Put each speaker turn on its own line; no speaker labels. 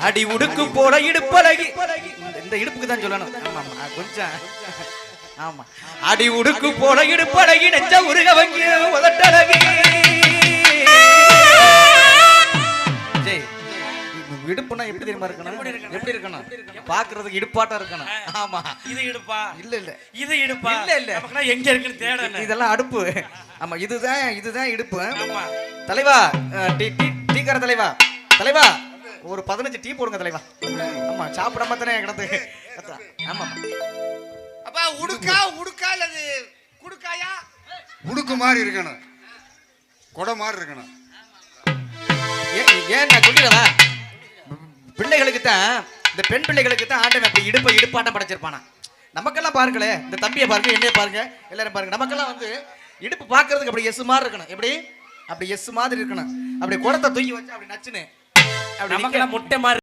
அடி உடுக்கு போல இடுப்பழகி இந்த இடுப்புக்கு தான் சொல்லணும். ஆமா கொஞ்சம் ஆமா. அடி உடுக்கு போல இடுப்பழகி நெஞ்ச உருக வங்கி உதட்டழகி. ஜெய் இடுப்புனா எப்படி தெரியுமா இருக்கணும்? எப்படி இருக்கணும்? பாக்குறதுக்கு இடுப்பாட்டா இருக்கணும். ஆமா
இது இடுப்பா?
இல்ல இல்ல
இது இடுப்பா?
இல்ல இல்ல
நமக்குனா எங்க இருக்குன்னு தேடணும்.
இதெல்லாம் அடுப்பு. ஆமா இதுதான் இடுப்பு.
ஆமா
தலைவா, டீ கடை தலைவா, தலைவா ஒரு 15 டீ போடுங்க தலைவா. ஆமா சாப்பிடாம தானே கிடந்து. ஆமா
அப்பா உடுக்கா அல்லது குடுக்காயா?
உடுக்கு மாதிரி இருக்கணும், கொடை மாதிரி இருக்கணும்.
ஏன் நான் சொல்லிடவா, பிள்ளைகளுக்கு தான், இந்த பெண் பிள்ளைகளுக்கு தான் ஆண்டவன் அப்படி இடுப்பாட்டம் படைச்சிருப்பானா. நமக்கெல்லாம் பாருங்களே, இந்த தம்பியை பாருங்க, என்னைய பாருங்க, எல்லாரும் பாருங்க, நமக்கெல்லாம் வந்து இடுப்பு பார்க்கறதுக்கு அப்படி எஸ் மாதிரி இருக்கணும். எப்படி அப்படி எஸ் மாதிரி இருக்கணும். அப்படி குடத்தை தூக்கி வச்சு அப்படி நச்சுன்னு,
நமக்கெல்லாம் முட்டை மாதிரி